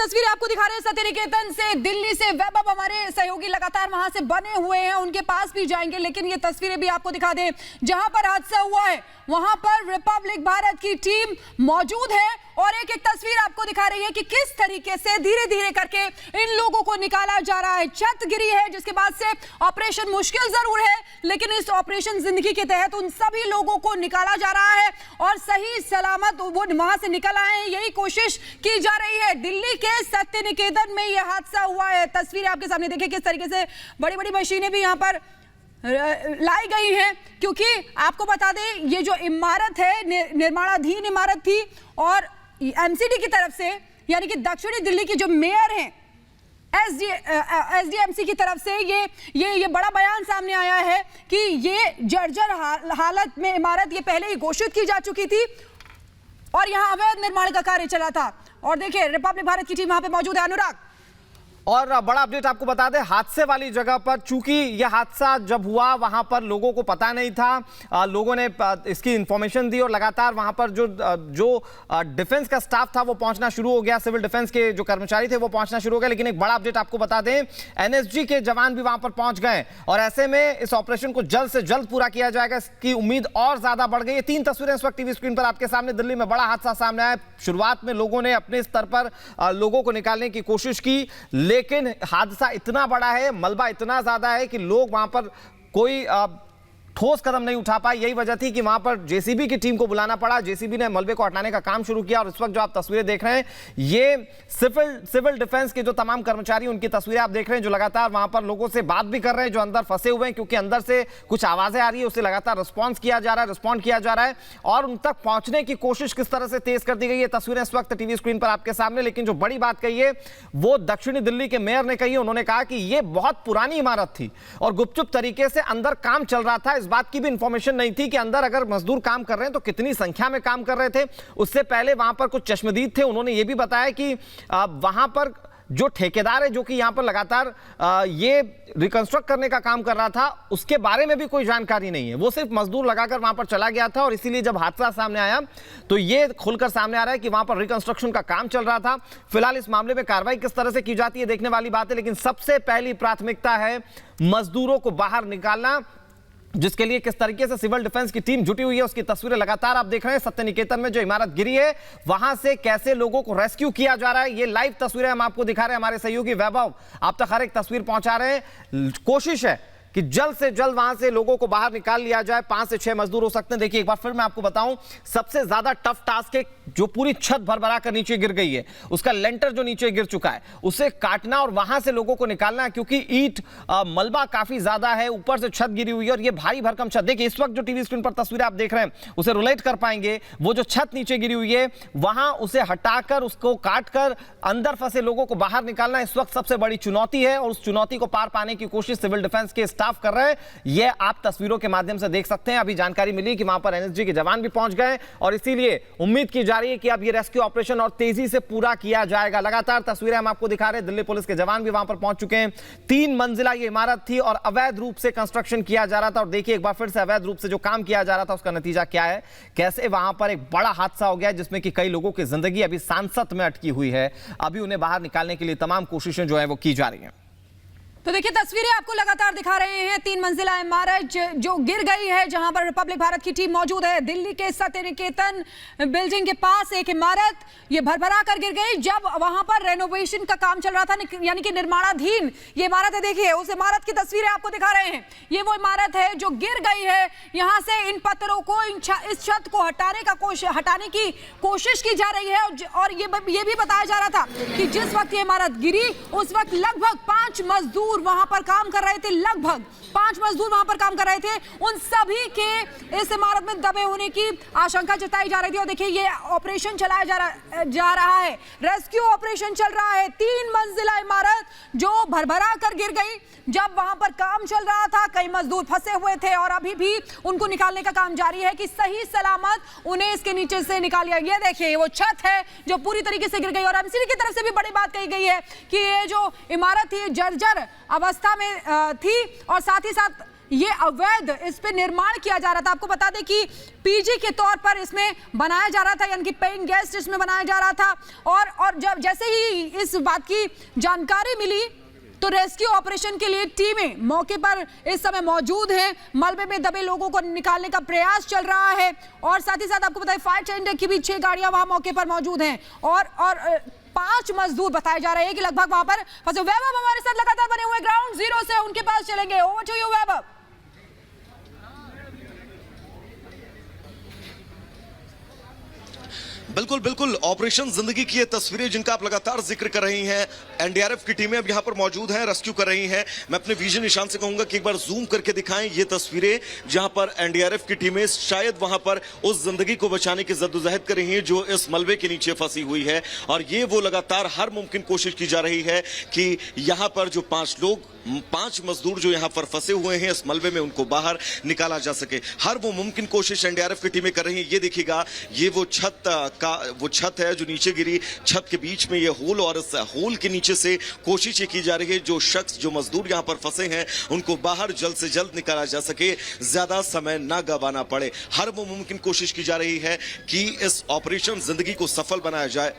तस्वीरें आपको दिखा रहे हैं सत्य निकेतन से, दिल्ली से। वैभव हमारे सहयोगी लगातार वहां से बने हुए हैं, उनके पास भी जाएंगे, लेकिन ये तस्वीरें भी आपको दिखा दें जहां पर हादसा हुआ है वहां पर रिपब्लिक भारत की टीम मौजूद है और एक एक तस्वीर आपको दिखा रही है कि किस तरीके से धीरे धीरे करके इन लोगों को निकाला जा रहा है। छत गिरी है जिसके बाद से ऑपरेशन मुश्किल जरूर है, लेकिन इस ऑपरेशन जिंदगी के तहत उन सभी लोगों को निकाला जा रहा है और सही सलामत वो वहां से निकल आए, यही कोशिश की जा रही है। दिल्ली के सत्य निकेतन में यह हादसा हुआ है। तस्वीरें आपके सामने देखिए किस तरीके से बड़ी बड़ी मशीनें भी यहां पर लाई गई हैं, क्योंकि आपको बता दें ये जो इमारत है निर्माणाधीन इमारत थी और एमसीडी की तरफ से, यानी कि दक्षिणी दिल्ली की जो मेयर हैं एसडीएमसी की तरफ से ये बड़ा बयान सामने आया है कि ये जर्जर हालत में इमारत ये पहले ही घोषित की जा चुकी थी और यहां अवैध निर्माण का कार्य चला था। और देखिए रिपब्लिक भारत की टीम वहां पे मौजूद है। अनुराग, और बड़ा अपडेट आपको बता दें, हादसे वाली जगह पर चूंकि यह हादसा जब हुआ वहां पर लोगों को पता नहीं था, लोगों ने इसकी इंफॉर्मेशन दी और लगातार वहां पर जो डिफेंस का स्टाफ था वो पहुंचना शुरू हो गया, सिविल डिफेंस के जो कर्मचारी थे वो पहुंचना शुरू हो गए। लेकिन एक बड़ा अपडेट आपको बता दें, एनएसजी के जवान भी वहां पर पहुंच गए और ऐसे में इस ऑपरेशन को जल्द से जल्द पूरा किया जाएगा, इसकी उम्मीद और ज्यादा बढ़ गई है। 3 तस्वीरें इस वक्त टीवी स्क्रीन पर आपके सामने। दिल्ली में बड़ा हादसा सामने आया। शुरुआत में लोगों ने अपने स्तर पर लोगों को निकालने की कोशिश की, लेकिन हादसा इतना बड़ा है, मलबा इतना ज्यादा है कि लोग वहां पर कोई ठोस कदम नहीं उठा पाए। यही वजह थी कि वहां पर जेसीबी की टीम को बुलाना पड़ा। जेसीबी ने मलबे को हटाने का काम शुरू किया और इस वक्त जो आप तस्वीरें देख रहे हैं ये सिविल डिफेंस के जो तमाम कर्मचारी उनकी तस्वीरें आप देख रहे हैं, जो लगातार वहां पर लोगों से बात भी कर रहे हैं जो अंदर फंसे हुए हैं, क्योंकि अंदर से कुछ आवाजें आ रही है, उससे लगातार रिस्पॉन्ड किया जा रहा है और उन तक पहुंचने की कोशिश किस तरह से तेज कर दी गई है। तस्वीरें इस वक्त टीवी स्क्रीन पर आपके सामने। लेकिन जो बड़ी बात कही है वो दक्षिणी दिल्ली के मेयर ने कही है। उन्होंने कहा कि यह बहुत पुरानी इमारत थी और गुपचुप तरीके से अंदर काम चल रहा था। बात की भी इंफॉर्मेशन नहीं थी कि अंदर अगर मजदूर काम कर रहे हैं तो कितनी संख्या में काम कर रहे थे। उससे पहले वहां पर कुछ चश्मदीद थे, उन्होंने ये भी बताया कि वहां पर जो ठेकेदार है जो कि यहां पर लगातार ये रिकंस्ट्रक्ट करने का काम कर रहा था, उसके बारे में भी कोई जानकारी नहीं है। वो सिर्फ मजदूर लगाकर वहां पर चला गया था और इसीलिए जब हादसा सामने आया तो ये खुलकर सामने आ रहा है कि वहां पर रिकंस्ट्रक्शन का काम चल रहा था। फिलहाल इस मामले में कार्रवाई किस तरह से की जाती है देखने वाली बात है, लेकिन सबसे पहली प्राथमिकता है मजदूरों को बाहर निकालना, जिसके लिए किस तरीके से सिविल डिफेंस की टीम जुटी हुई है उसकी तस्वीरें लगातार आप देख रहे हैं। सत्य निकेतन में जो इमारत गिरी है वहां से कैसे लोगों को रेस्क्यू किया जा रहा है, ये लाइव तस्वीरें हम आपको दिखा रहे हैं। हमारे सहयोगी वैभव आप तक हर एक तस्वीर पहुंचा रहे हैं। कोशिश है कि जल्द से जल्द वहां से लोगों को बाहर निकाल लिया जाए। 5 से 6 मजदूर हो सकते हैं। देखिए एक बार फिर मैं आपको बताऊं, सबसे ज्यादा टफ टास्क है जो पूरी छत भर कर नीचे गिर गई है, उसका लेंटर जो नीचे गिर चुका है उसे काटना और वहां से लोगों को निकालना है, क्योंकि ईंट मलबा काफी ज्यादा है, ऊपर से छत गिरी हुई है और ये भारी भरकम छत। देखिए इस वक्त जो टीवी स्क्रीन पर तस्वीरें आप देख रहे हैं उसे रिलेट कर पाएंगे। वो जो छत नीचे गिरी हुई है वहां उसे हटाकर उसको काटकर अंदर फंसे लोगों को बाहर निकालना इस वक्त सबसे बड़ी चुनौती है और उस चुनौती को पार पाने की कोशिश सिविल डिफेंस के स्टाफ कर रहे हैं। ये आप तस्वीरों के माध्यम से देख सकते हैं। अभी जानकारी मिली कि वहां पर एनएसजी के जवान भी पहुंच गए और इसीलिए उम्मीद की जा रही है कि अब ये रेस्क्यू ऑपरेशन और तेजी से पूरा किया जाएगा। लगातार तस्वीरें हम आपको दिखा रहे हैं, दिल्ली पुलिस के जवान भी वहां पर पहुंच चुके हैं। 3 मंजिला ये इमारत थी और अवैध रूप से कंस्ट्रक्शन किया जा रहा था और देखिए एक बार फिर से अवैध रूप से जो काम किया जा रहा था उसका नतीजा क्या है, कैसे वहां पर एक बड़ा हादसा हो गया जिसमें कि कई लोगों की जिंदगी अभी सांसत में अटकी हुई है। अभी उन्हें बाहर निकालने के लिए तमाम कोशिशें जो है वो की जा रही हैं। तो देखिए तस्वीरें आपको लगातार दिखा रहे हैं। 3 मंजिला इमारत जो गिर गई है, जहां पर रिपब्लिक भारत की टीम मौजूद है। दिल्ली के सत्य निकेतन बिल्डिंग के पास एक इमारत ये भरभरा कर गिर गई जब वहां पर रेनोवेशन का काम चल रहा था, यानी कि निर्माणाधीन ये इमारत है। देखिए उस इमारत की तस्वीरें आपको दिखा रहे हैं। ये वो इमारत है जो गिर गई है। यहां से इन पत्थरों को इस छत को हटाने की कोशिश की जा रही है और ये भी बताया जा रहा था कि जिस वक्त ये इमारत गिरी उस वक्त लगभग 5 मजदूर वहां पर काम कर रहे थे। लगभग 5 मजदूर वहां पर काम कर रहे थे। उन सभी के इस इमारत में दबे होने की आशंका जताई जा रही थी और देखिए ये ऑपरेशन चलाया जा रहा है, रेस्क्यू ऑपरेशन चल रहा है। 3 मंजिला इमारत जो भरभरा कर गिर गई जब वहां पर काम चल रहा था। कई मजदूर फंसे हुए थे और अभी भी उनको निकालने का काम जारी है कि सही सलामत उन्हें इसके नीचे से निकाल लिया। ये देखिए वो छत है जो पूरी तरीके से गिर गई और एमसीडी की तरफ से भी बड़ी बात कही गई है कि ये जो इमारत थी जर्जर अवस्था में थी और साथ ही साथ ये अवैध इस पे निर्माण किया जा रहा था। आपको बता दें कि पीजी के तौर पर इसमें बनाया जा रहा था, यानी कि पेइंग गेस्ट इसमें बनाया जा रहा था। और जब जैसे ही इस बात की जानकारी मिली तो रेस्क्यू ऑपरेशन के लिए टीमें मौके पर इस समय मौजूद हैं। मलबे में दबे लोगों को निकालने का प्रयास चल रहा है और साथ ही साथ आपको बताएं फायर टेंडर की भी 6 गाड़ियां वहां मौके पर मौजूद हैं और 5 मजदूर बताए जा रहे हैं कि लगभग वहां पर फंसे। वैभव हमारे साथ लगातार बने हुए ग्राउंड जीरो से उनके पास चलेंगे। ओवर टू यू वैभव। बिल्कुल बिल्कुल, ऑपरेशन जिंदगी की ये तस्वीरें जिनका आप लगातार जिक्र कर रही हैं, एनडीआरएफ की टीमें अब यहां पर मौजूद हैं, रेस्क्यू कर रही हैं। मैं अपने विजन निशान से कहूंगा कि एक बार जूम करके दिखाएं ये तस्वीरें जहां पर एनडीआरएफ की टीमें शायद वहां पर उस जिंदगी को बचाने की जद्दोजहद कर रही हैं जो इस मलबे के नीचे फंसी हुई है। और ये वो लगातार हर मुमकिन कोशिश की जा रही है कि यहां पर जो 5 मजदूर जो यहां पर फंसे हुए हैं इस मलबे में, उनको बाहर निकाला जा सके। हर वो मुमकिन कोशिश एनडीआरएफ की टीमें कर रही हैं। ये देखिएगा, ये वो छत है जो नीचे गिरी, छत के बीच में ये होल और इस होल के नीचे से कोशिश ये की जा रही है जो शख्स, जो मजदूर यहां पर फंसे हैं उनको बाहर जल्द से जल्द निकाला जा सके, ज्यादा समय ना गंवाना पड़े। हर वो मुमकिन कोशिश की जा रही है कि इस ऑपरेशन जिंदगी को सफल बनाया जाए।